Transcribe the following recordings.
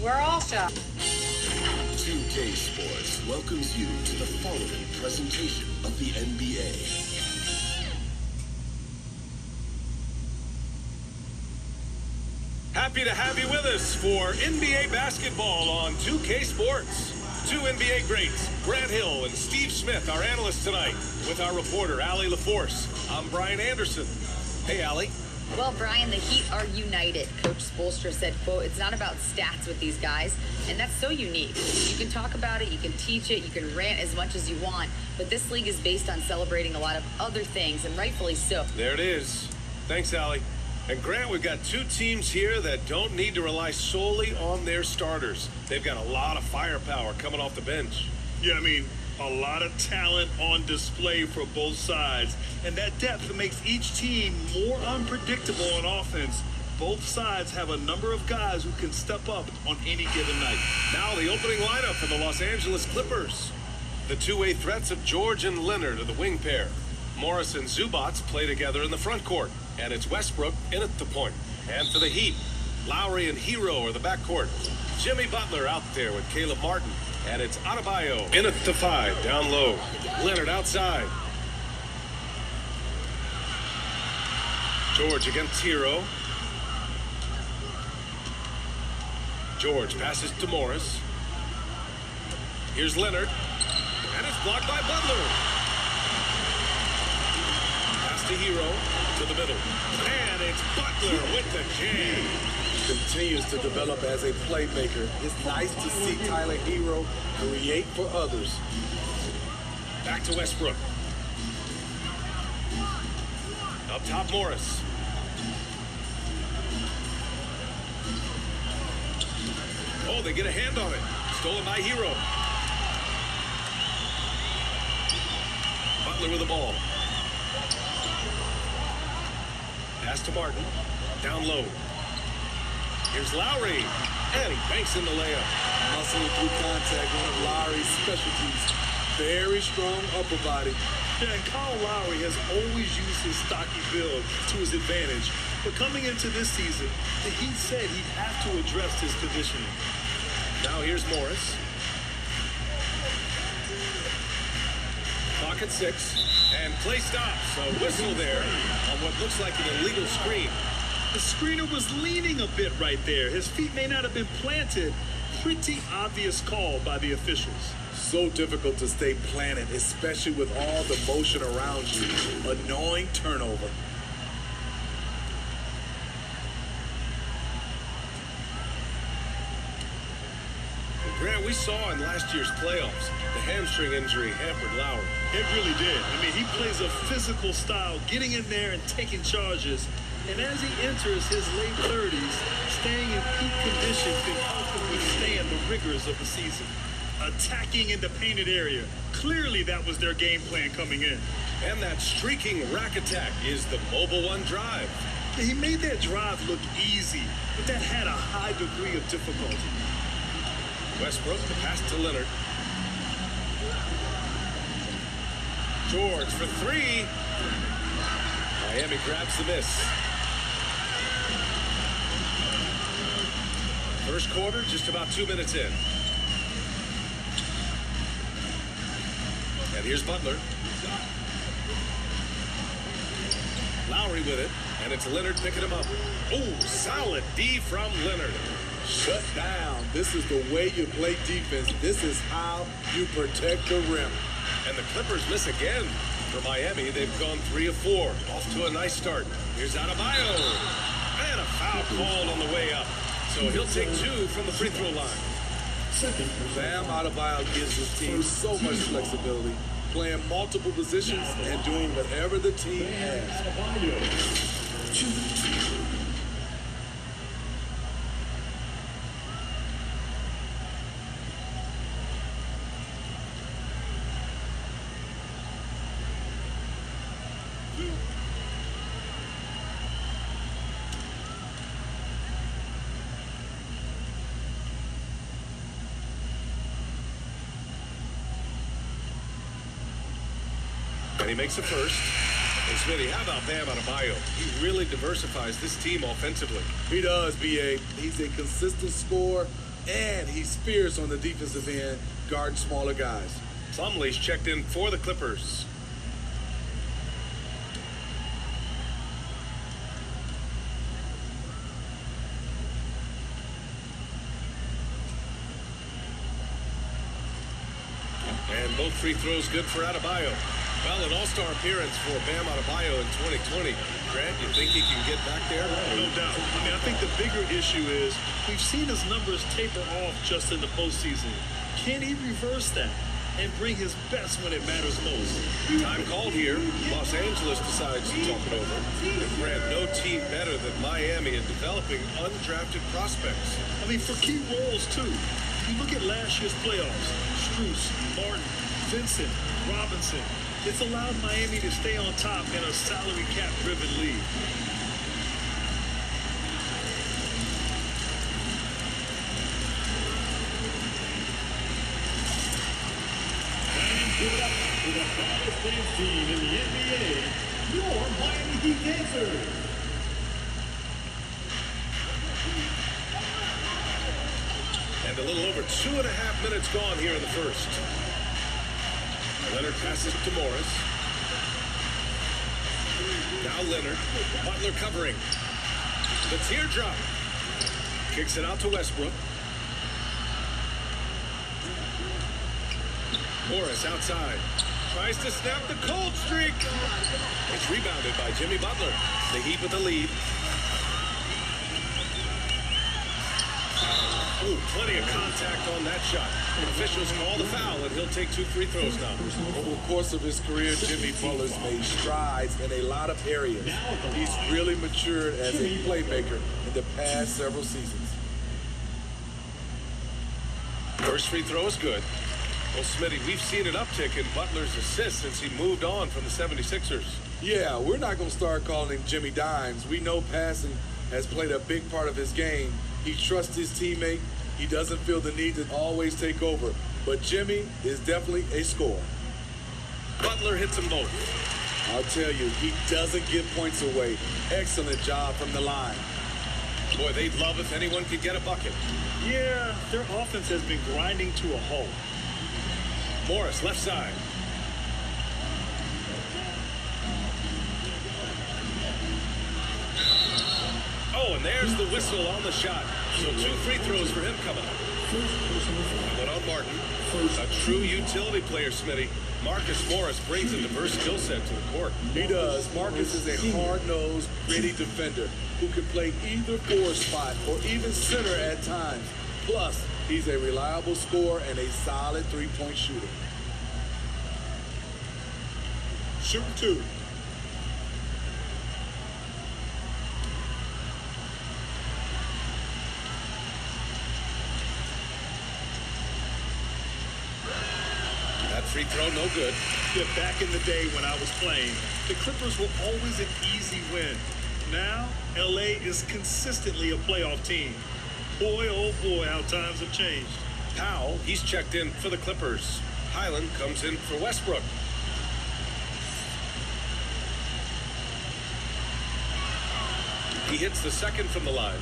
We're all shocked. 2K Sports welcomes you to the following presentation of the NBA. Happy to have you with us for NBA basketball on 2K Sports. Two NBA greats, Grant Hill and Steve Smith, our analysts tonight, with our reporter, Allie LaForce. I'm Brian Anderson. Hey, Allie. Well, Brian, the Heat are united. Coach Spoelstra said, quote, "It's not about stats with these guys," and that's so unique. You can talk about it, you can teach it, you can rant as much as you want, but this league is based on celebrating a lot of other things, and rightfully so. There it is. Thanks, Allie. And Grant, we've got two teams here that don't need to rely solely on their starters. They've got a lot of firepower coming off the bench. Yeah, I mean, a lot of talent on display for both sides. And that depth makes each team more unpredictable on offense. Both sides have a number of guys who can step up on any given night. Now the opening lineup for the Los Angeles Clippers. The two-way threats of George and Leonard are the wing pair. Morris and Zubats play together in the front court. And it's Westbrook in at the point. And for the Heat, Lowry and Hero are the backcourt. Jimmy Butler out there with Caleb Martin. And it's Adebayo in at the 5, down low. Leonard outside. George against Hero. George passes to Morris. Here's Leonard. And it's blocked by Butler. Pass to Hero. To the middle. And it's Butler with the jam. Continues to develop as a playmaker. It's nice to see Tyler Hero create for others. Back to Westbrook. Up top, Morris. Oh, they get a hand on it. Stolen by Hero. Butler with the ball. Pass to Martin. Down low. Here's Lowry. And he banks in the layup. Muscling through contact, one of Lowry's specialties. Very strong upper body. Yeah, and Kyle Lowry has always used his stocky build to his advantage. But coming into this season, the Heat said he'd have to address his conditioning. Now here's Morris. Clock at 6. And play stops. A whistle there on what looks like an illegal screen. The screener was leaning a bit right there. His feet may not have been planted. Pretty obvious call by the officials. So difficult to stay planted, especially with all the motion around you. Annoying turnover. Grant, we saw in last year's playoffs, the hamstring injury hampered Lowry. It really did. I mean, he plays a physical style, getting in there and taking charges. And as he enters his late 30s, staying in peak condition can help him withstand the rigors of the season. Attacking in the painted area. Clearly that was their game plan coming in. And that streaking rack attack is the Mobile One drive. He made that drive look easy, but that had a high degree of difficulty. Westbrook, the pass to Leonard. George for 3. Miami grabs the miss. First quarter, just about 2 minutes in. And here's Butler. Lowry with it, and it's Leonard picking him up. Oh, solid D from Leonard. Shut down. This is the way you play defense. This is how you protect the rim. And the Clippers miss again. For Miami, they've gone 3 of 4. Off to a nice start. Here's Adebayo. And a foul call on the way up. So he'll take 2 from the free throw line. Bam Adebayo gives his team so much flexibility, playing multiple positions and doing whatever the team has. And he makes it first. And Smitty, how about Bam Adebayo? He really diversifies this team offensively. He does, B.A. He's a consistent scorer, and he's fierce on the defensive end, guarding smaller guys. Plumlee's checked in for the Clippers. And both free throws good for Adebayo. Well, an all-star appearance for Bam Adebayo in 2020. Grant, you think he can get back there? No doubt. I mean, I think the bigger issue is we've seen his numbers taper off just in the postseason. Can he reverse that and bring his best when it matters most? Time called here. Los Angeles decides to talk it over. And Grant, no team better than Miami in developing undrafted prospects. I mean, for key roles, too. You look at last year's playoffs. Strus, Martin, Vincent, Robinson. It's allowed Miami to stay on top in a salary cap-driven league. And give it up to the hottest dance team in the NBA, your Miami Heat Dancers. And a little over 2.5 minutes gone here in the first. Leonard passes to Morris. Now Leonard. Butler covering. The teardrop. Kicks it out to Westbrook. Morris outside. Tries to snap the cold streak. It's rebounded by Jimmy Butler. The Heat with the lead. Ooh, plenty of contact on that shot. Officials call the foul, and he'll take 2 free throws now. Over the course of his career, Jimmy Butler's made strides in a lot of areas. He's really matured as a playmaker in the past several seasons. First free throw is good. Well, Smitty, we've seen an uptick in Butler's assists since he moved on from the 76ers. Yeah, we're not going to start calling him Jimmy Dimes. We know passing has played a big part of his game. He trusts his teammate. He doesn't feel the need to always take over. But Jimmy is definitely a scorer. Butler hits them both. I'll tell you, he doesn't give points away. Excellent job from the line. Boy, they'd love if anyone could get a bucket. Yeah, their offense has been grinding to a halt. Morris, left side. Oh, and there's the whistle on the shot. So 2 free throws for him coming up. One on Martin. A true utility player, Smitty. Marcus Morris brings a diverse skill set to the court. He does. Marcus is a hard-nosed, gritty defender who can play either 4 spot or even center at times. Plus, he's a reliable scorer and a solid 3-point shooter. Shoot 2. That free throw, no good. Yeah, back in the day when I was playing, the Clippers were always an easy win. Now, LA is consistently a playoff team. Boy, oh boy, how times have changed. Powell, he's checked in for the Clippers. Highland comes in for Westbrook. He hits the second from the line.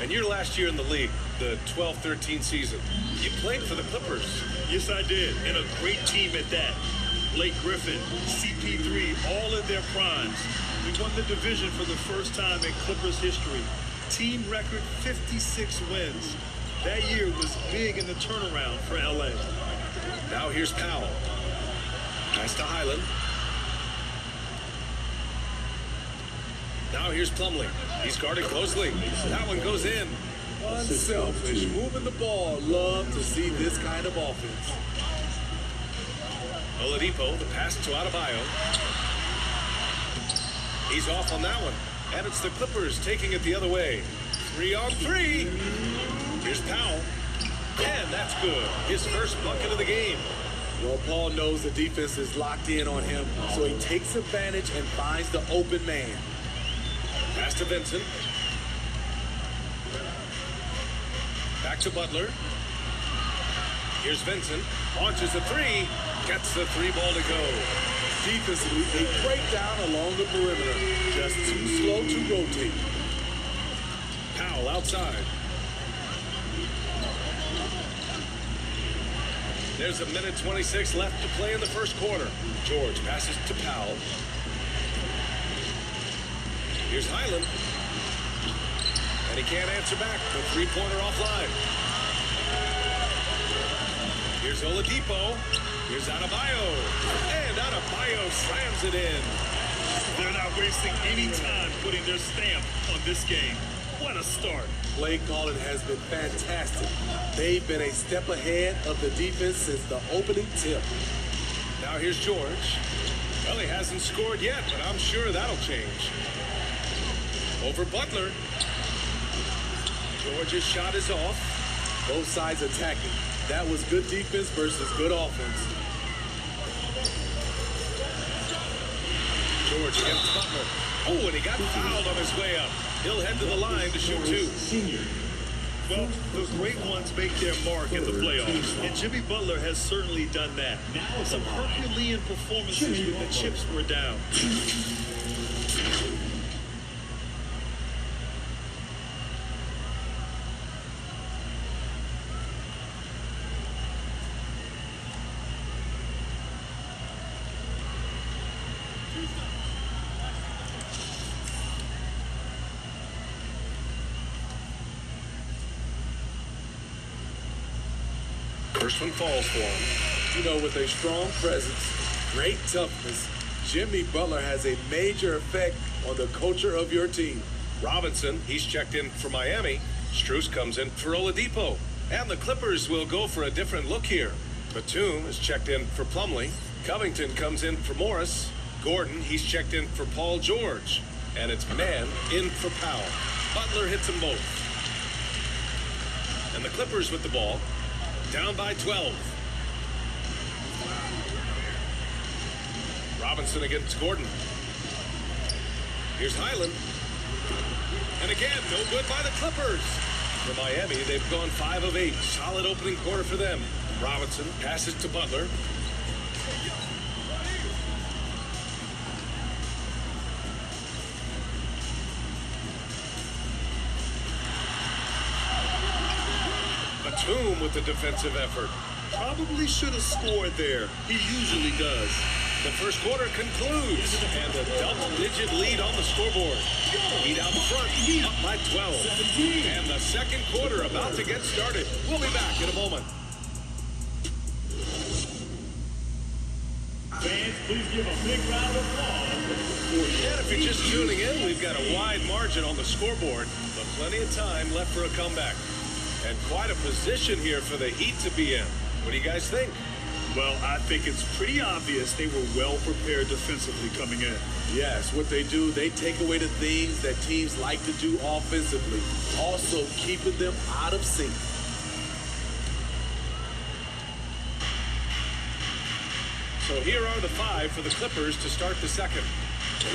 And your last year in the league, the 12-13 season, you played for the Clippers. Yes, I did, and a great team at that. Blake Griffin, CP3, all in their primes. We won the division for the first time in Clippers history. Team record 56 wins. That year was big in the turnaround for LA. Now here's Powell. Pass to Highland. Now here's Plumlee. He's guarded closely. That one goes in. Unselfish, moving the ball. Love to see this kind of offense. Oladipo, the pass to Adebayo. He's off on that one. And it's the Clippers taking it the other way. 3 on 3. Here's Powell. And that's good. His first bucket of the game. Well, Paul knows the defense is locked in on him, so he takes advantage and finds the open man. Pass to Vincent. Back to Butler. Here's Vincent. Launches a 3. Gets the 3 ball to go. Defensively, they break down along the perimeter. Just too slow to rotate. Powell outside. There's a minute 26 left to play in the first quarter. George passes to Powell. Here's Highland. And he can't answer back. The three-pointer offline. Here's Oladipo. Here's Adebayo. And Adebayo slams it in. They're not wasting any time putting their stamp on this game. What a start. Play calling has been fantastic. They've been a step ahead of the defense since the opening tip. Now here's George. Well, he hasn't scored yet, but I'm sure that'll change. Over Butler. George's shot is off. Both sides attacking. That was good defense versus good offense. George against Butler. Oh, and he got fouled on his way up. He'll head to the line to shoot two. Senior. Well, the great ones make their mark in the playoffs, and Jimmy Butler has certainly done that. Some Herculean performances when the chips were down. First one falls for him. You know, with a strong presence, great toughness, Jimmy Butler has a major effect on the culture of your team. Robinson, he's checked in for Miami. Strus comes in for Oladipo. And the Clippers will go for a different look here. Batum is checked in for Plumlee. Covington comes in for Morris. Gordon, he's checked in for Paul George. And it's Mann in for Powell. Butler hits them both. And the Clippers with the ball. Down by 12. Robinson against Gordon. Here's Highland. And again, no good by the Clippers. For Miami, they've gone 5 of 8. Solid opening quarter for them. Robinson passes to Butler. Batum with the defensive effort. Probably should have scored there. He usually does. The first quarter concludes, and a double-digit lead on the scoreboard. Heat out front, up by 12. And the second quarter about to get started. We'll be back in a moment. Fans, please give a big round of applause. And if you're just tuning in, we've got a wide margin on the scoreboard, but plenty of time left for a comeback. And quite a position here for the Heat to be in. What do you guys think? Well, I think it's pretty obvious they were well prepared defensively coming in. Yes, what they do, they take away the things that teams like to do offensively, also keeping them out of sync. So here are the 5 for the Clippers to start the second.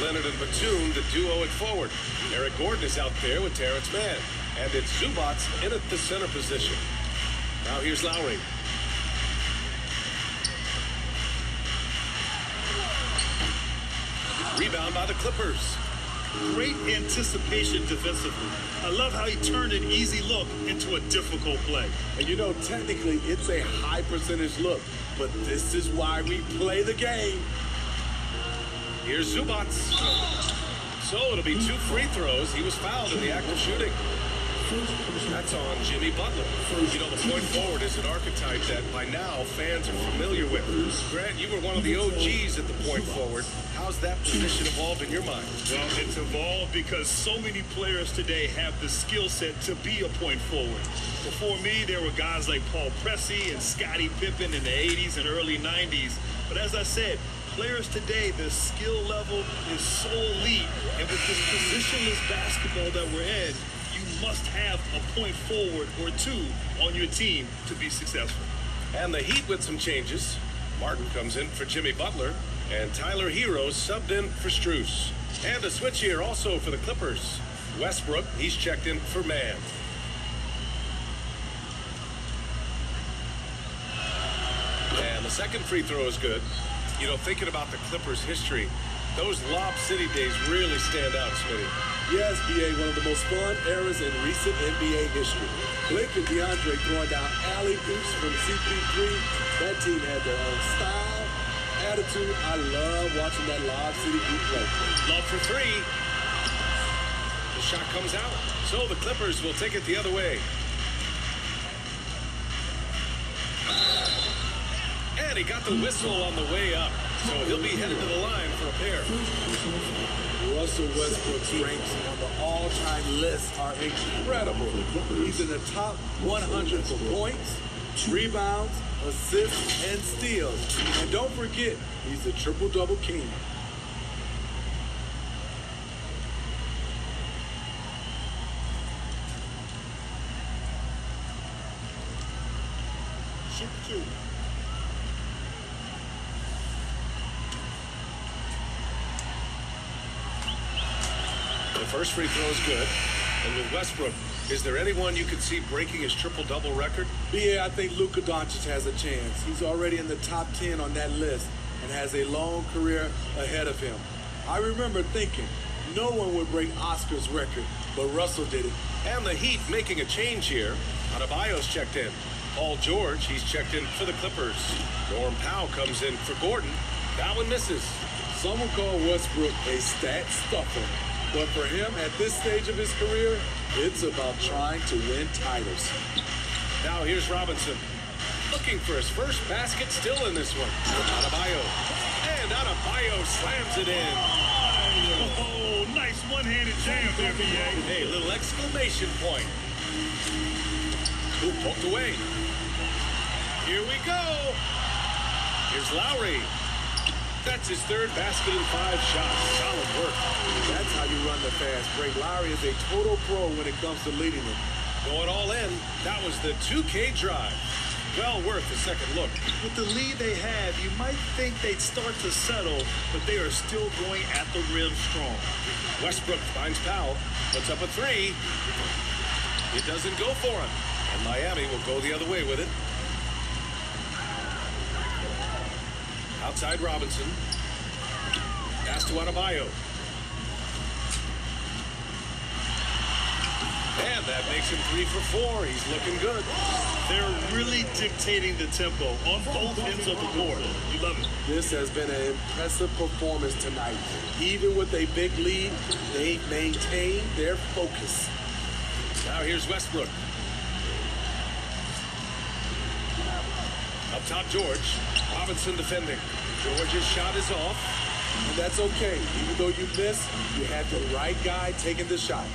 Leonard and Batum, the duo at forward. Eric Gordon is out there with Terrence Mann. And it's Zubac in at the center position. Now here's Lowry. Rebound by the Clippers. Great anticipation defensively. I love how he turned an easy look into a difficult play. And you know, technically, it's a high percentage look, but this is why we play the game. Here's Zubac. So it'll be 2 free throws. He was fouled in the act of shooting. That's on Jimmy Butler. You know, the point forward is an archetype that by now fans are familiar with. Grant, you were one of the OGs at the point forward. How's that position evolved in your mind? Well, it's evolved because so many players today have the skill set to be a point forward. Before me, there were guys like Paul Pressey and Scottie Pippen in the 80s and early 90s. But as I said, players today, the skill level is so elite. And with this positionless basketball that we're in, you must have a point forward or 2 on your team to be successful. And the Heat with some changes. Martin comes in for Jimmy Butler, and Tyler Hero subbed in for Strus. And a switch here also for the Clippers. Westbrook, he's checked in for Mann. And the second free throw is good. You know, thinking about the Clippers' history, those Lob City days really stand out, Smitty. Yes, BA, one of the most fun eras in recent NBA history. Blake and DeAndre throwing down alley-oops from CP3. That team had their own style, attitude. I love watching that Lob City group play. Love for three. The shot comes out, so the Clippers will take it the other way. And he got the whistle on the way up, so he'll be headed to the line for a pair. Russell Westbrook's ranks on the all-time list are incredible. He's in the top 100 for points, rebounds, assists, and steals. And don't forget, he's the triple-double king. Shoot two. The first free throw is good. And with Westbrook, is there anyone you could see breaking his triple-double record? Yeah, I think Luka Doncic has a chance. He's already in the top 10 on that list and has a long career ahead of him. I remember thinking no one would break Oscar's record, but Russell did it. And the Heat making a change here. Adebayo's checked in. Paul George, he's checked in for the Clippers. Norm Powell comes in for Gordon. That one misses. Some would call Westbrook a stat stuffer, but for him at this stage of his career, it's about trying to win titles. Now here's Robinson. Looking for his first basket, still in this one. Adebayo. And Adebayo slams it in. Oh, nice one-handed jam there, BA. Hey, little exclamation point. Ooh, poked away. Here we go. Here's Lowry. That's his third basket in 5 shots. Solid work. That's how you run the fast break. Lowry is a total pro when it comes to leading them. Going all in. That was the 2K drive. Well worth a second look. With the lead they have, you might think they'd start to settle, but they are still going at the rim strong. Westbrook finds Powell. Puts up a 3. It doesn't go for him. And Miami will go the other way with it. Outside Robinson. Pass to Adebayo. And that makes him 3 for 4. He's looking good. They're really dictating the tempo on both ends of the court. You love it. This has been an impressive performance tonight. Even with a big lead, they maintain their focus. Now here's Westbrook. Up top, George. Robinson defending. George's shot is off. And that's okay. Even though you miss, you had the right guy taking the shot.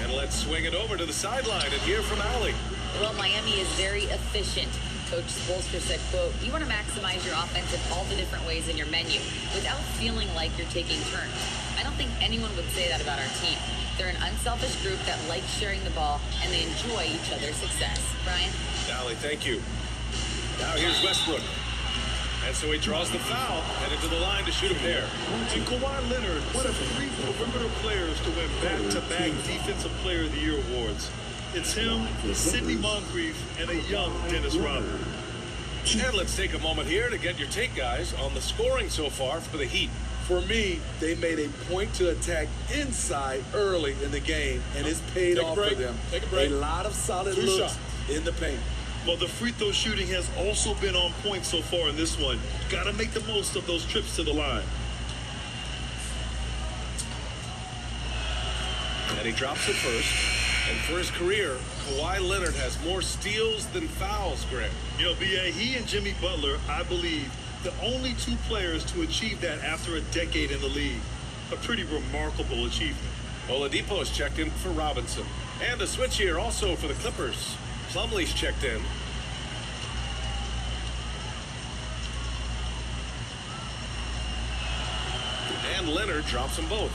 And let's swing it over to the sideline and hear from Allie. Well, Miami is very efficient. Coach Spoelstra said, quote, you want to maximize your offense in all the different ways in your menu without feeling like you're taking turns. I don't think anyone would say that about our team. They're an unselfish group that likes sharing the ball, and they enjoy each other's success. Brian? Allie, thank you. Now here's Westbrook. And so he draws the foul, headed to the line to shoot a pair. And Kawhi Leonard, one of 3 perimeter players to win back-to-back Defensive Player of the Year awards. It's him, Sidney Moncrief, and a young Dennis Rodman. And let's take a moment here to get your take, guys, on the scoring so far for the Heat. For me, they made a point to attack inside early in the game, and it's paid off for them. Take a break. A lot of solid looks in the paint. Well, the free throw shooting has also been on point so far in this one. Got to make the most of those trips to the line. And he drops it first. And for his career, Kawhi Leonard has more steals than fouls, Greg. You know, B.A., he and Jimmy Butler, I believe, the only 2 players to achieve that after a decade in the league. A pretty remarkable achievement. Oladipo's checked in for Robinson. And a switch here also for the Clippers. Plumlee's checked in. And Leonard drops them both.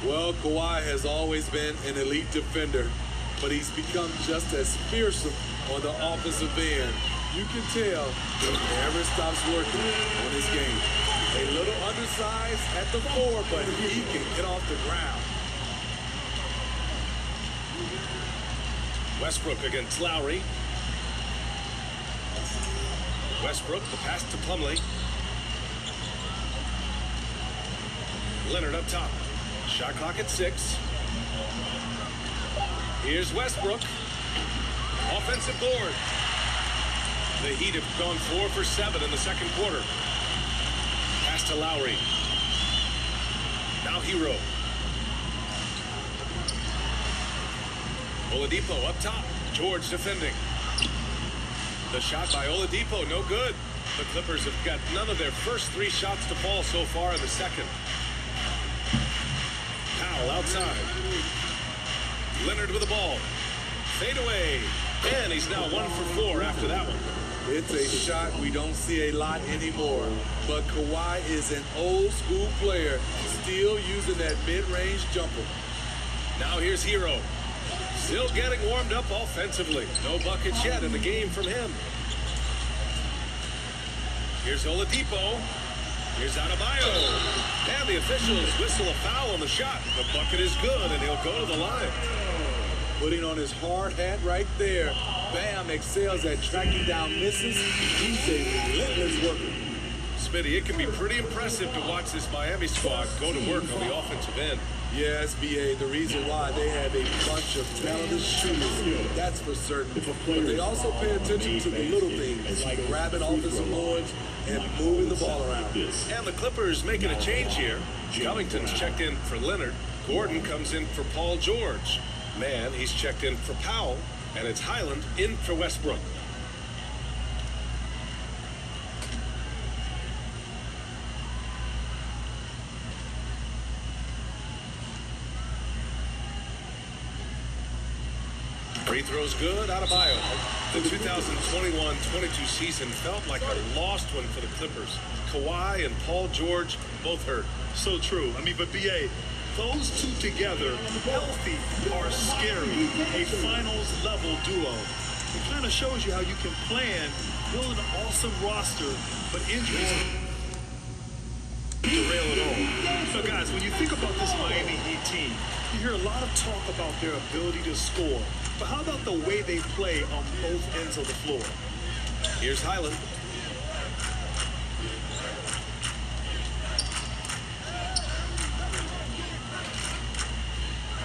Well, Kawhi has always been an elite defender, but he's become just as fearsome on the offensive end. You can tell he never stops working on his game. A little undersized at the 4, but he can get off the ground. Westbrook against Lowry. Westbrook, the pass to Plumlee. Leonard up top. Shot clock at 6. Here's Westbrook. Offensive board. The Heat have gone 4 for 7 in the second quarter. Pass to Lowry. Now Hero. Oladipo up top. George defending. The shot by Oladipo, no good. The Clippers have got none of their first 3 shots to fall so far in the second. Powell outside. Leonard with the ball. Fade away. And he's now 1 for 4 after that one. It's a shot we don't see a lot anymore. But Kawhi is an old school player, still using that mid-range jumper. Now here's Hero. Still getting warmed up offensively. No buckets yet in the game from him. Here's Oladipo. Here's Adebayo. And the officials whistle a foul on the shot. The bucket is good, and he'll go to the line. Putting on his hard hat right there. Bam excels at tracking down misses. He's a relentless worker. Smitty, it can be pretty impressive to watch this Miami squad go to work on the offensive end. Yes, BA, the reason why they have a bunch of talented shooters, that's for certain. But they also pay attention to the little things, like grabbing offensive boards and moving the ball around. And the Clippers making a change here. Covington's checked in for Leonard. Gordon comes in for Paul George. Man, he's checked in for Powell. And it's Highland in for Westbrook. Free throws good, Adebayo. The 2021-22 season felt like a lost one for the Clippers. Kawhi and Paul George both hurt. So true. I mean, but BA, those two together, healthy, are scary. A finals-level duo. It kind of shows you how you can plan, build an awesome roster, but injuries derail it all. So, guys, when you think about this Miami Heat team, you hear a lot of talk about their ability to score. But how about the way they play on both ends of the floor? Here's Highland.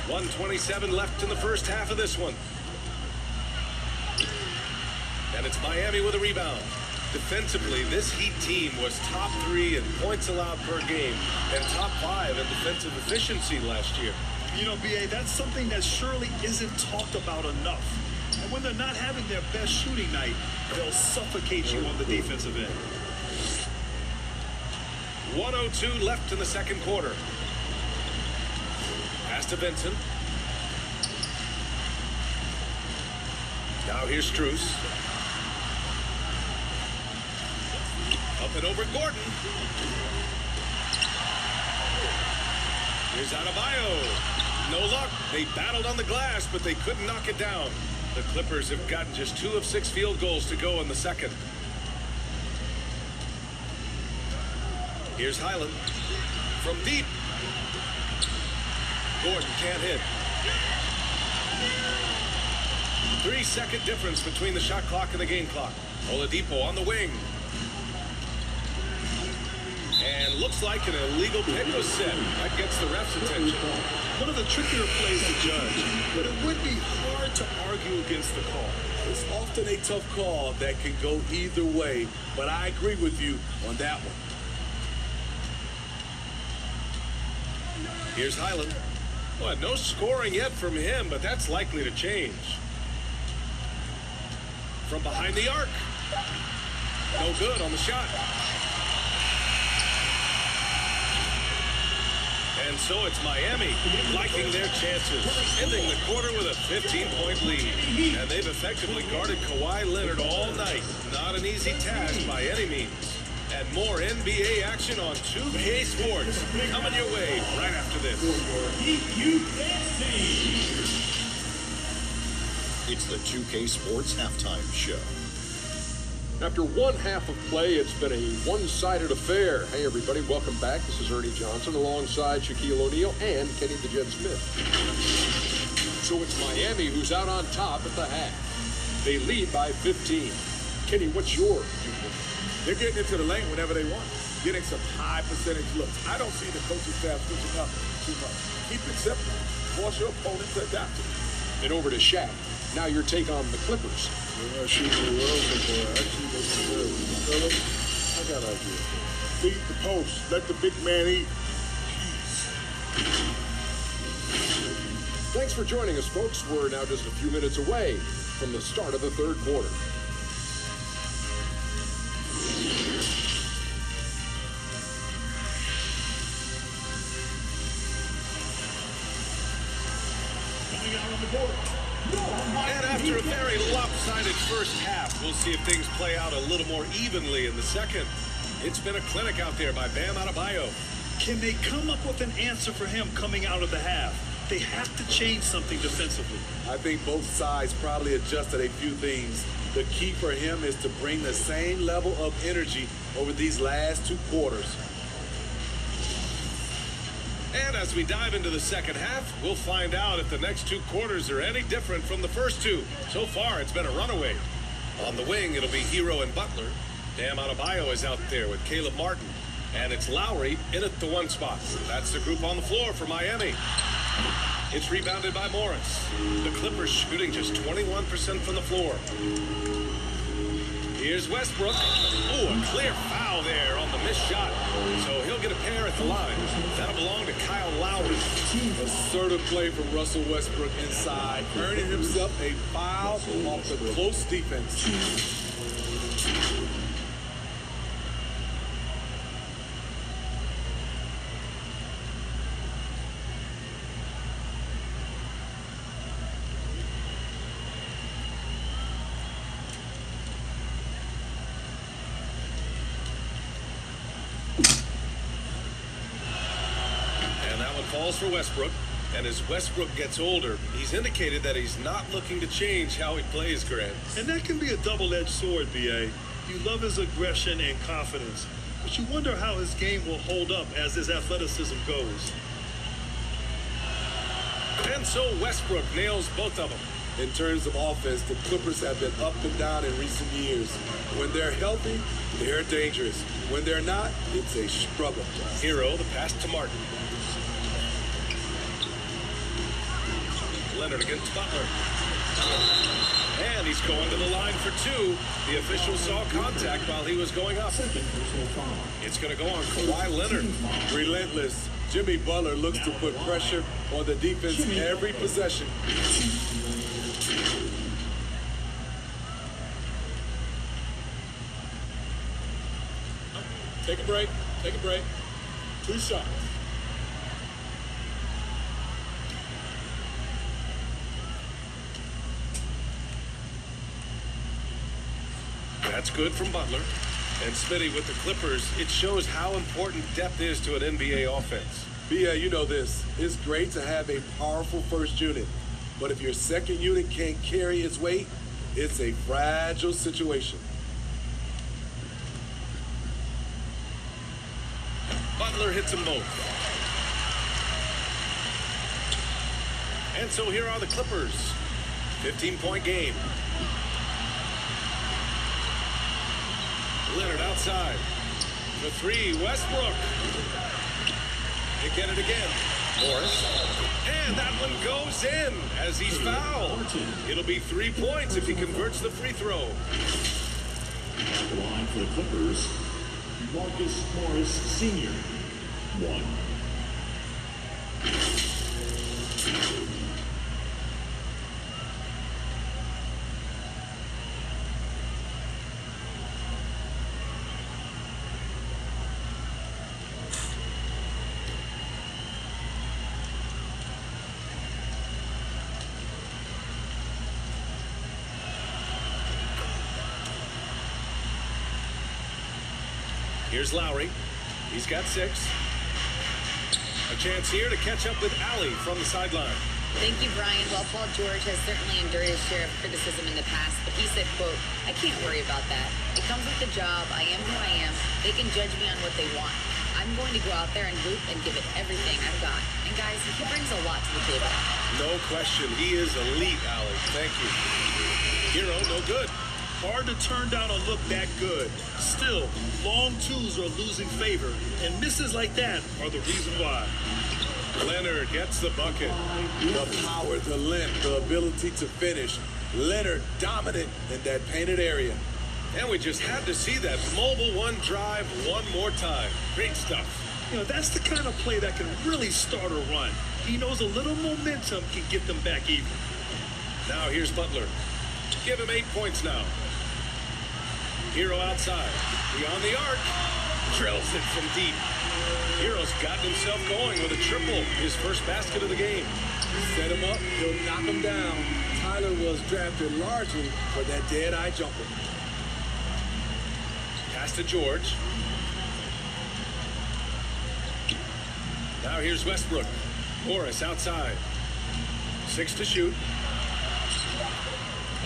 .127 left in the first half of this one. And it's Miami with a rebound. Defensively, this Heat team was top 3 in points allowed per game and top 5 in defensive efficiency last year. You know, BA, that's something that surely isn't talked about enough. And when they're not having their best shooting night, they'll suffocate you on the defensive end. 1:02 left in the second quarter. Pass to Vincent. Now here's Strus. Up and over Gordon. Here's Adebayo. No luck. They battled on the glass, but they couldn't knock it down. The Clippers have gotten just 2 of 6 field goals to go in the second. Here's Highland. From deep. Gordon can't hit. 3-second difference between the shot clock and the game clock. Oladipo on the wing. And looks like an illegal pick was set. That gets the ref's attention. One of the trickier plays to judge, but it would be hard to argue against the call. It's often a tough call that can go either way, but I agree with you on that one. Here's Highland. Well, no scoring yet from him, but that's likely to change. From behind the arc. No good on the shot. And so it's Miami liking their chances, ending the quarter with a 15-point lead. And they've effectively guarded Kawhi Leonard all night. Not an easy task by any means. And more NBA action on 2K Sports coming your way right after this. It's the 2K Sports Halftime Show. After one half of play, it's been a one-sided affair. Hey, everybody, welcome back. This is Ernie Johnson alongside Shaquille O'Neal and Kenny the Jet Smith. So it's Miami who's out on top at the half. They lead by 15. Kenny, what's your viewpoint? They're getting into the lane whenever they want. getting some high percentage looks. I don't see the coaching staff switching up too much. Keep it simple. Force your opponent to adapt to it. And over to Shaq. Now your take on the Clippers. They're not shooting the world before. Actually, they deserve it. Philip, I got an idea. Feed the post. Let the big man eat. Thanks for joining us, folks. We're now just a few minutes away from the start of the third quarter. Coming out on the court. And after a very lopsided first half, we'll see if things play out a little more evenly in the second. It's been a clinic out there by Bam Adebayo. Can they come up with an answer for him coming out of the half? They have to change something defensively. I think both sides probably adjusted a few things. The key for him is to bring the same level of energy over these last two quarters. And as we dive into the second half, we'll find out if the next two quarters are any different from the first two. So far, it's been a runaway. On the wing, it'll be Hero and Butler. Bam Adebayo is out there with Caleb Martin. And it's Lowry in at the one spot. That's the group on the floor for Miami. It's rebounded by Morris. The Clippers shooting just 21% from the floor. Here's Westbrook. Ooh, a clear foul there on the missed shot. So he'll get a pair at the line. That'll belong to Kyle Lowry. Assertive play from Russell Westbrook inside, earning himself a foul off the close defense. Falls for Westbrook, and as Westbrook gets older, he's indicated that he's not looking to change how he plays, Grant. And that can be a double-edged sword, B.A. You love his aggression and confidence, but you wonder how his game will hold up as his athleticism goes. And so Westbrook nails both of them. In terms of offense, the Clippers have been up and down in recent years. When they're healthy, they're dangerous. When they're not, it's a struggle. Hero, the pass to Martin. Leonard against Butler. And he's going to the line for two. The official saw contact while he was going up. It's going to go on Kawhi Leonard. Relentless. Jimmy Butler looks to put pressure on the defense every possession. Take a break. Take a break. 2 shots. That's good from Butler. And Smitty with the Clippers, it shows how important depth is to an NBA offense. Yeah, you know this. It's great to have a powerful first unit. But if your second unit can't carry its weight, it's a fragile situation. Butler hits them both. And so here are the Clippers. 15-point game. Leonard outside. For three, Westbrook. They get it again. Morris. And that one goes in as he's fouled. It'll be 3 points if he converts the free throw. At the line for the Clippers, Marcus Morris Sr. 1. Here's Lowry. He's got 6. A chance here to catch up with Allie from the sideline. Thank you, Brian. Well, Paul George has certainly endured his share of criticism in the past, but he said, quote, "I can't worry about that. It comes with the job. I am who I am. They can judge me on what they want. I'm going to go out there and hoop and give it everything I've got." And guys, he brings a lot to the table. No question. He is elite, Allie. Thank you. Hero, no good. Hard to turn down a look that good. Still, long twos are losing favor, and misses like that are the reason why. Leonard gets the bucket. The power, the length, the ability to finish. Leonard dominant in that painted area. And we just had to see that mobile one drive one more time. Great stuff. You know, that's the kind of play that can really start a run. He knows a little momentum can get them back even. Now here's Butler. Give him 8 points now. Hero outside. Beyond the arc. Drills it from deep. Hero's gotten himself going with a triple. His first basket of the game. Set him up, he'll knock him down. Tyler was drafted largely for that dead-eye jumper. Pass to George. Now here's Westbrook. Morris outside. 6 to shoot.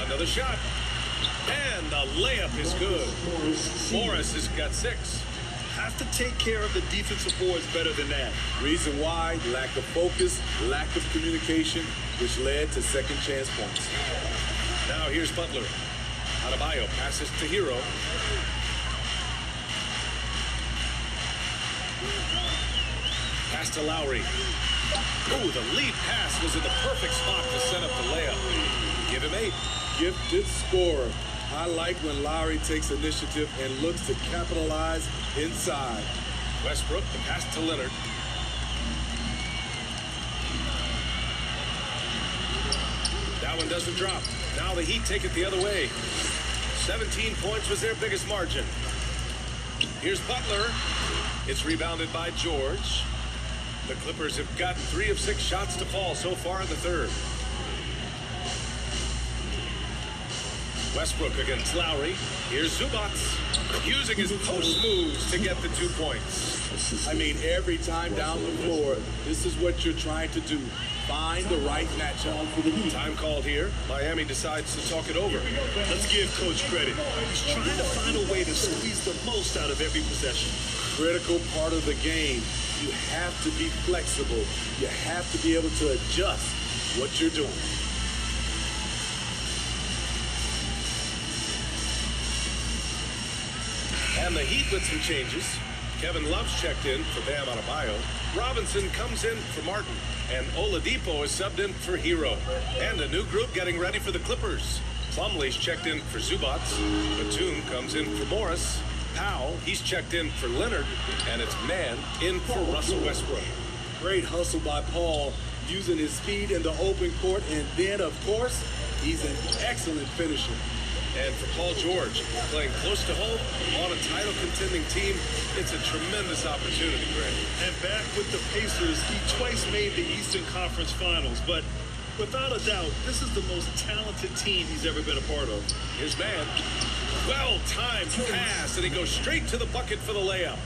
Another shot. And the layup is good. Morris has got 6. Have to take care of the defensive boards better than that. Reason why, lack of focus, lack of communication, which led to second chance points. Now here's Butler. Adebayo passes to Hero. Pass to Lowry. Oh, the lead pass was in the perfect spot to set up the layup. Give him 8. Gifted scorer. I like when Lowry takes initiative and looks to capitalize inside. Westbrook, the pass to Leonard. That one doesn't drop. Now the Heat take it the other way. 17 points was their biggest margin. Here's Butler. It's rebounded by George. The Clippers have gotten 3 of 6 shots to fall so far in the third. Westbrook against Lowry. Here's Zubats using his post moves to get the 2 points. I mean, every time down the floor, this is what you're trying to do. Find the right matchup. Time called here. Miami decides to talk it over. Let's give Coach credit. He's trying to find a way to squeeze the most out of every possession. Critical part of the game. You have to be flexible. You have to be able to adjust what you're doing. And the Heat with some changes. Kevin Love's checked in for Bam Adebayo. Robinson comes in for Martin. And Oladipo is subbed in for Hero. And a new group getting ready for the Clippers. Plumlee's checked in for Zubats. Batum comes in for Morris. Powell, he's checked in for Leonard. And it's Man in for Russell Westbrook. Great hustle by Paul, using his speed in the open court. And then, of course, he's an excellent finisher. And for Paul George, playing close to home on a title-contending team, it's a tremendous opportunity, Greg. And back with the Pacers, he twice made the Eastern Conference Finals. But without a doubt, this is the most talented team he's ever been a part of. His man, well-timed pass, and he goes straight to the bucket for the layup.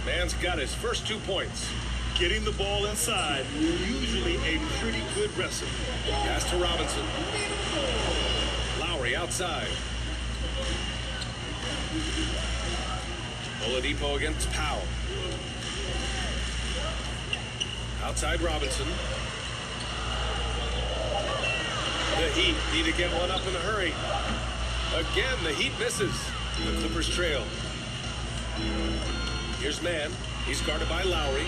Man's got his first 2 points. Getting the ball inside, usually a pretty good recipe. Pass to Robinson. Lowry outside. Oladipo against Powell. Outside Robinson. The Heat need to get one up in a hurry. Again, the Heat misses. The Clippers trail. Here's Man. He's guarded by Lowry.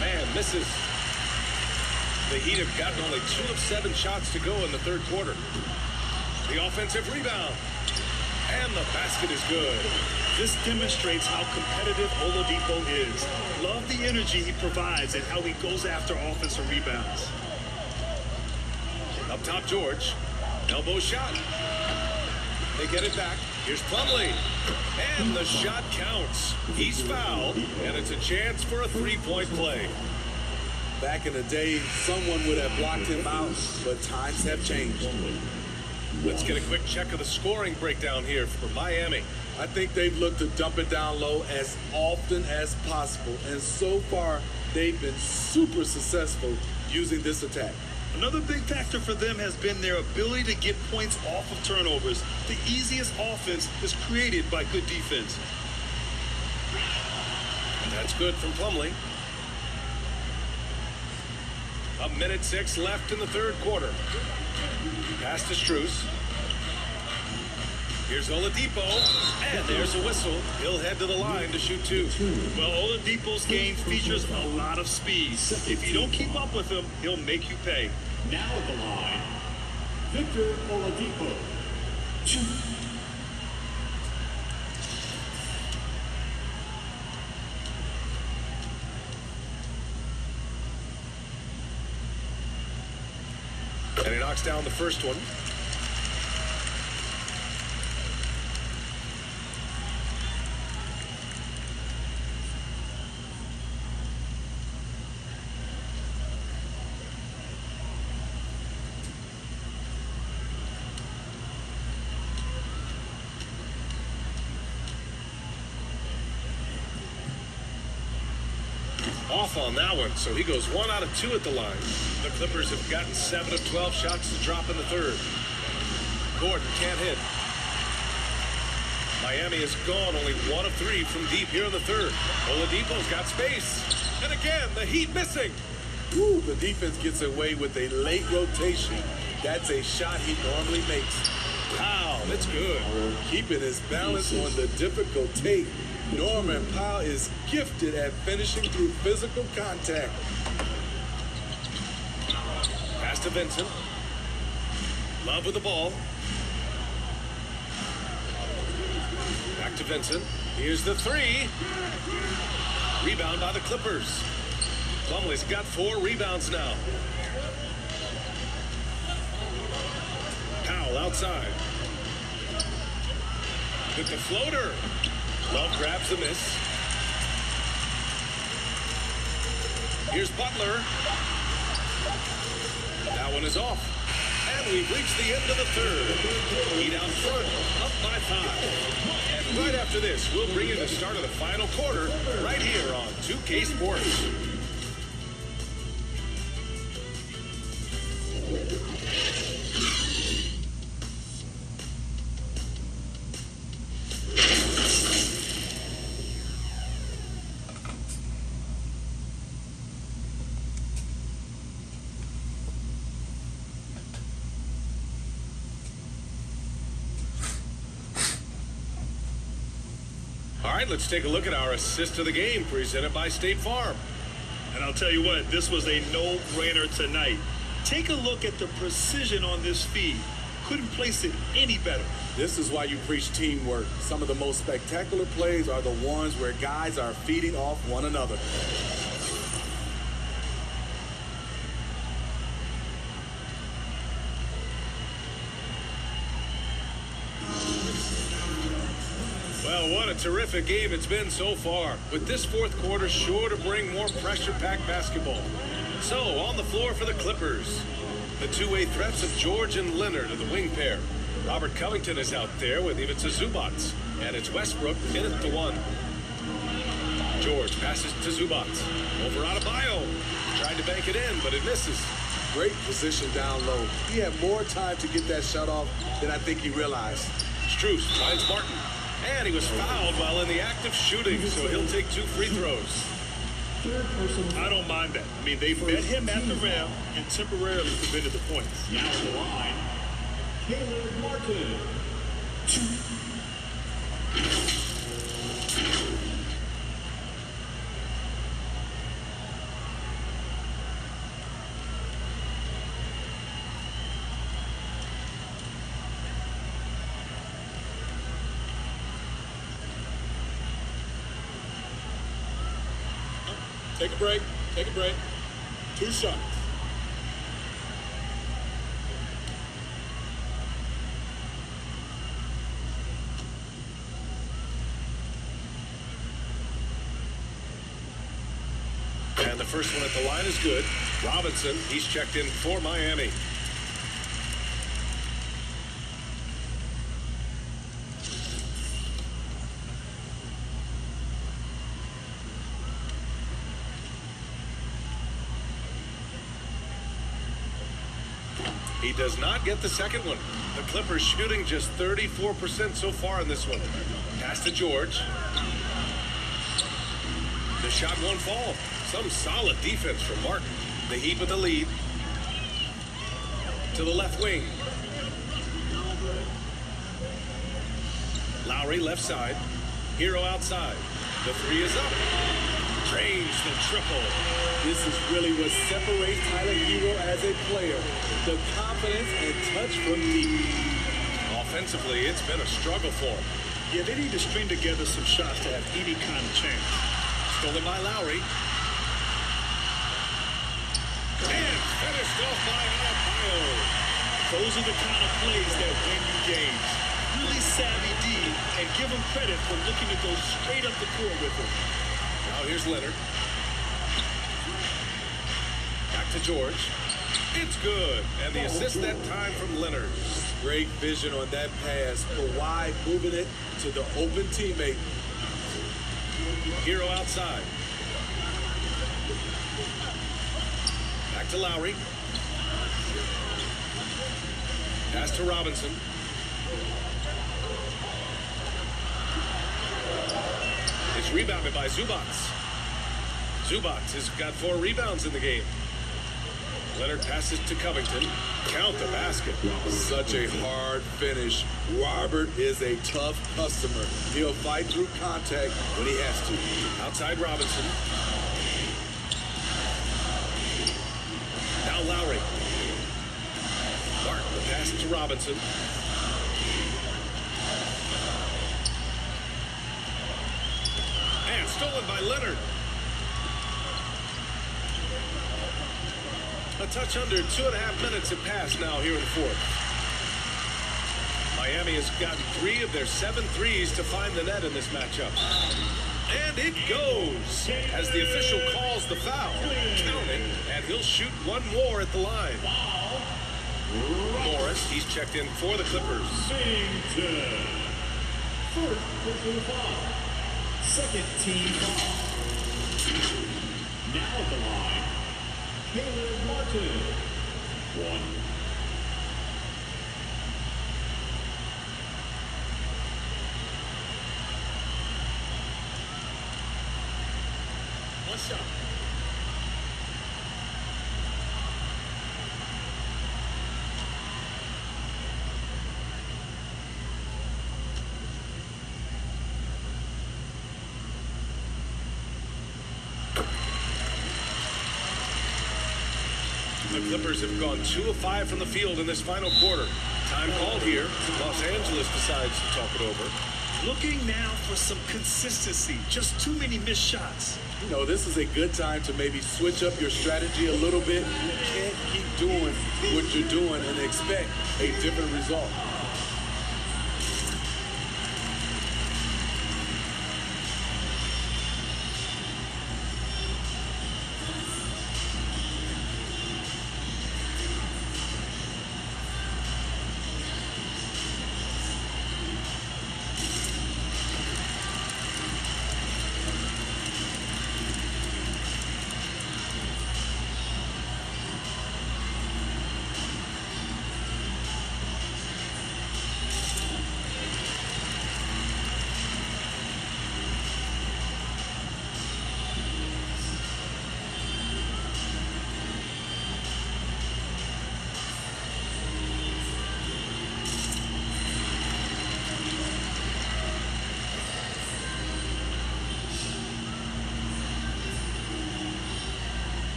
Man misses. The Heat have gotten only 2 of 7 shots to go in the third quarter. The offensive rebound. And the basket is good. This demonstrates how competitive Oladipo is. Love the energy he provides and how he goes after offensive rebounds. Up top, George. Elbow shot. They get it back. Here's Plumlee. And the shot counts. He's fouled, and it's a chance for a 3-point play. Back in the day, someone would have blocked him out, but times have changed. Let's get a quick check of the scoring breakdown here for Miami. I think they've looked to dump it down low as often as possible, and so far, they've been super successful using this attack. Another big factor for them has been their ability to get points off of turnovers. The easiest offense is created by good defense. That's good from Plumlee. 1:06 left in the third quarter. Pass to Strus. Here's Oladipo, and there's a whistle. He'll head to the line to shoot two. Well, Oladipo's game features a lot of speed. If you don't keep up with him, he'll make you pay. Now at the line, Victor Oladipo. And he knocks down the first one. Off on that one, so he goes 1 out of 2 at the line. The Clippers have gotten 7 of 12 shots to drop in the third. Gordon can't hit. Miami has gone only 1 of 3 from deep here in the third. Oladipo's got space. And again, the Heat missing. Woo, the defense gets away with a late rotation. That's a shot he normally makes. Wow, that's good. Keeping his balance on the difficult take. Norman Powell is gifted at finishing through physical contact. Pass to Vincent. Love with the ball. Back to Vincent. Here's the three. Rebound by the Clippers. Plumlee's got 4 rebounds now. Powell outside. With the floater. Love grabs the miss. Here's Butler. That one is off. And we've reached the end of the third. Heat out front, up by 5. And right after this, we'll bring you the start of the final quarter right here on 2K Sports. All right, let's take a look at our assist of the game presented by State Farm. And I'll tell you what, this was a no-brainer tonight. Take a look at the precision on this feed. Couldn't place it any better. This is why you preach teamwork. Some of the most spectacular plays are the ones where guys are feeding off one another. Well, what a terrific game it's been so far, with this fourth quarter sure to bring more pressure-packed basketball. So, on the floor for the Clippers, the two-way threats of George and Leonard are the wing pair. Robert Covington is out there with Ivica Zubac, and it's Westbrook in at the 1. George passes to Zubac. Over Adebayo. Tried to bank it in, but it misses. Great position down low. He had more time to get that shot off than I think he realized. Strus finds Martin. And he was fouled while in the act of shooting, so he'll take 2 free throws. I don't mind that. I mean, they met him at the rim and temporarily prevented the points. Now at the line, Caleb Martin. Take a break. Take a break. 2 shots. And the first one at the line is good. Robinson, he's checked in for Miami. He does not get the second one. The Clippers shooting just 34% so far in this one. Pass to George. The shot won't fall. Some solid defense from Martin. The Heat with the lead. To the left wing. Lowry left side. Hero outside. The three is up. Drains the triple. This is really what separates Tyler Hero as a player. The confidence and touch from deep. Offensively, it's been a struggle for him. Yeah, they need to string together some shots to have any kind of chance. Stolen by Lowry. And finished off by Adebayo. Those are the kind of plays that win you games. Really savvy D, and give him credit for looking to go straight up the court with him. Now here's Leonard. Back to George. It's good. And the assist that time from Leonard. Great vision on that pass. Kawhi moving it to the open teammate. Hero outside. Back to Lowry. Pass to Robinson. It's rebounded by Zubats. Zubats has got 4 rebounds in the game. Leonard passes to Covington. Count the basket. Such a hard finish. Robert is a tough customer. He'll fight through contact when he has to. Outside Robinson. Now Lowry. Mark the pass to Robinson. And stolen by Leonard. A touch under 2.5 minutes have passed now here in the fourth. Miami has gotten 3 of their 7 threes to find the net in this matchup. And it goes as the official calls the foul. Counting, and he'll shoot 1 more at the line. Morris, he's checked in for the Clippers. Singleton. First personal foul. Second team foul. Now at the line, Caleb Martin. 1. What's up? The Clippers have gone 2 of 5 from the field in this final quarter. Time called here. Los Angeles decides to talk it over. Looking now for some consistency. Just too many missed shots. You know, this is a good time to maybe switch up your strategy a little bit. You can't keep doing what you're doing and expect a different result.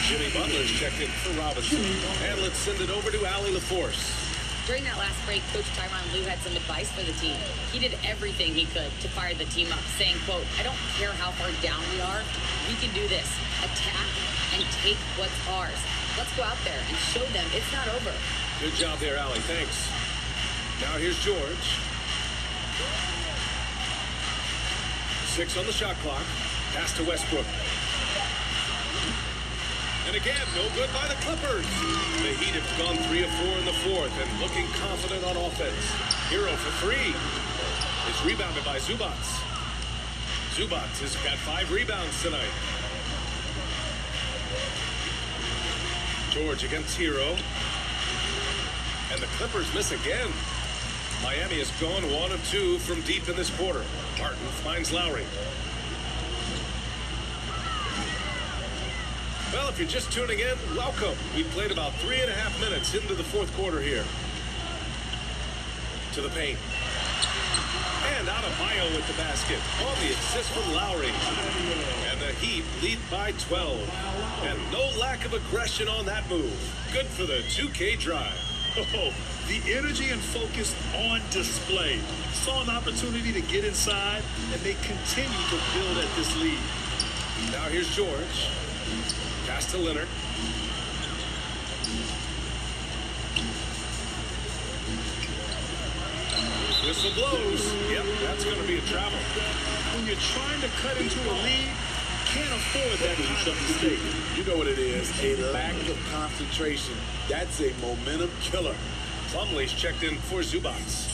Jimmy Butler's checked in for Robinson. And let's send it over to Allie LaForce. During that last break, Coach Tyronn Lue had some advice for the team. He did everything he could to fire the team up, saying, quote, "I don't care how far down we are. We can do this. Attack and take what's ours. Let's go out there and show them it's not over." Good job there, Allie. Thanks. Now here's George. 6 on the shot clock. Pass to Westbrook. And again, no good by the Clippers. The Heat have gone 3 of 4 in the fourth and looking confident on offense. Hero for 3. It's rebounded by Zubats. Zubats has got 5 rebounds tonight. George against Hero. And the Clippers miss again. Miami has gone 1 of 2 from deep in this quarter. Martin finds Lowry. Well, if you're just tuning in, welcome. We played about 3.5 minutes into the fourth quarter here. To the paint. And out of Bio with the basket on the assist from Lowry. And the Heat lead by 12. And no lack of aggression on that move. Good for the 2K drive. Oh, the energy and focus on display. Saw an opportunity to get inside, and they continue to build at this lead. Now here's George. Pass to Leonard. Whistle blows. Yep, that's going to be a travel. When you're trying to cut into a lead, can't afford that kind of mistake. You know what it is, a lack of concentration. That's a momentum killer. Plumlee's checked in for Zubats.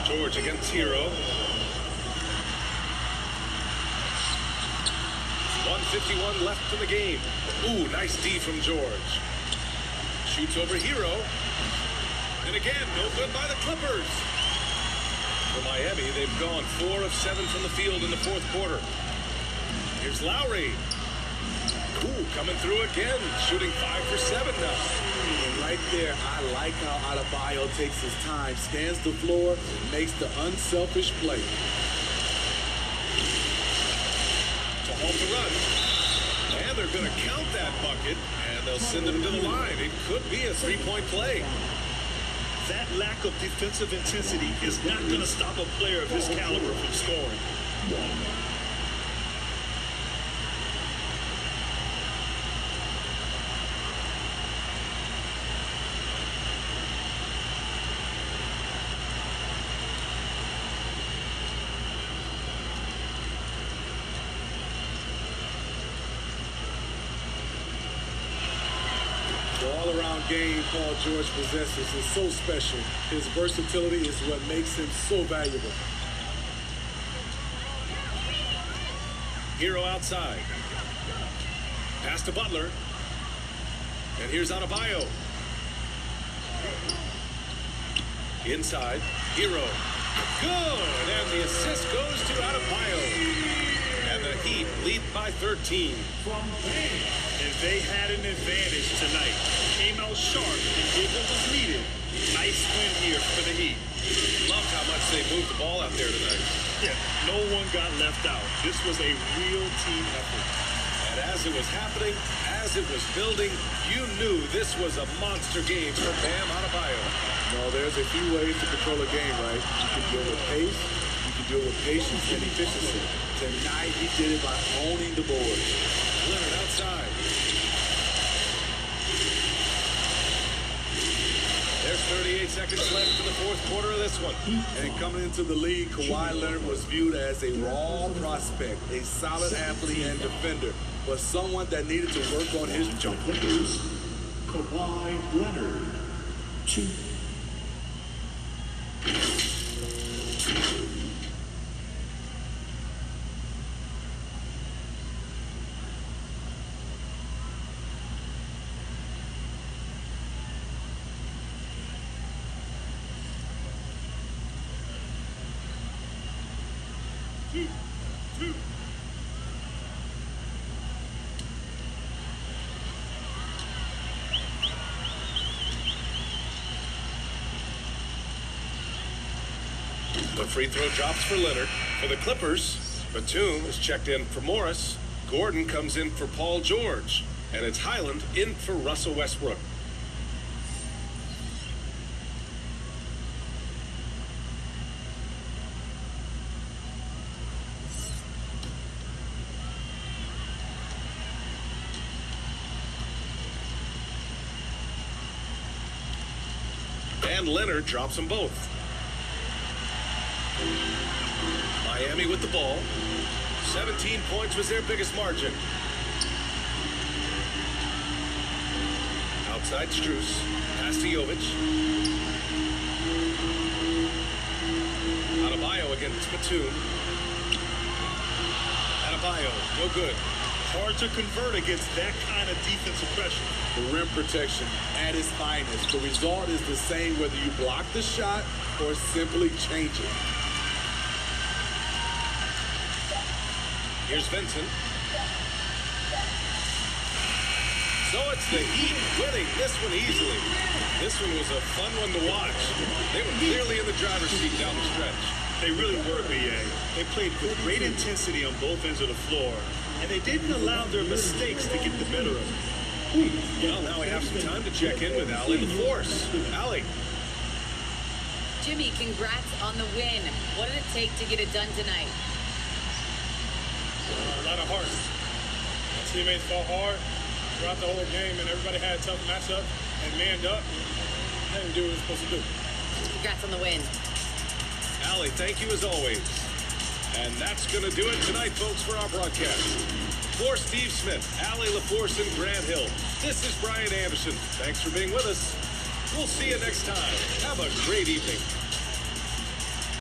George against Hero. 1:51 left in the game. Ooh, nice D from George. Shoots over Hero. And again, no good by the Clippers. For Miami, they've gone 4 of 7 from the field in the fourth quarter. Here's Lowry. Ooh, coming through again, shooting 5 for 7 now. And right there, I like how Adebayo takes his time, scans the floor, makes the unselfish play. To halt the run. And they're going to count that bucket, and they'll send him to the line. It could be a three-point play. That lack of defensive intensity is not going to stop a player of his caliber from scoring. The all-around game Paul George possesses is so special. His versatility is what makes him so valuable. Hero outside. Pass to Butler. And here's Adebayo. Inside. Hero. Good. And the assist goes to Adebayo. And the Heat lead by 13. And they had an advantage tonight. Came out sharp and did what was needed. Nice win here for the Heat. Loved how much they moved the ball out there tonight. Yeah, no one got left out. This was a real team effort. And as it was happening, as it was building, you knew this was a monster game for Bam Adebayo. No, there's a few ways to control a game, right? You can deal with pace, you can deal with patience and efficiency. Tonight, he did it by owning the boards. Leonard outside. There's 38 seconds left in the fourth quarter of this one. And coming into the league, Kawhi Leonard was viewed as a raw prospect, a solid athlete and defender, but someone that needed to work on his jump. Clippers, Kawhi Leonard. 2. The free throw drops for Leonard. For the Clippers, Batum is checked in for Morris. Gordon comes in for Paul George. And it's Highland in for Russell Westbrook. And Leonard drops them both. Miami with the ball. 17 points was their biggest margin. Outside Strus. Pass to Jovic. Adebayo against Batum. Adebayo, no good. Hard to convert against that kind of defensive pressure. The rim protection at its finest. The result is the same whether you block the shot or simply change it. Here's Vincent. So it's the Heat winning this one easily. This one was a fun one to watch. They were clearly in the driver's seat down the stretch. They really were, BA. They played with great intensity on both ends of the floor, and they didn't allow their mistakes to get the better of them. Well, now we have some time to check in with Allie LaForce. Allie. Jimmy, congrats on the win. What did it take to get it done tonight? A lot of heart. My teammates fought hard throughout the whole game, and everybody had a tough matchup and manned up and do what we're supposed to do. Congrats on the win. Allie, thank you as always. And that's going to do it tonight, folks, for our broadcast. For Steve Smith, Allie LaForce, and Grant Hill, this is Brian Anderson. Thanks for being with us. We'll see you next time. Have a great evening.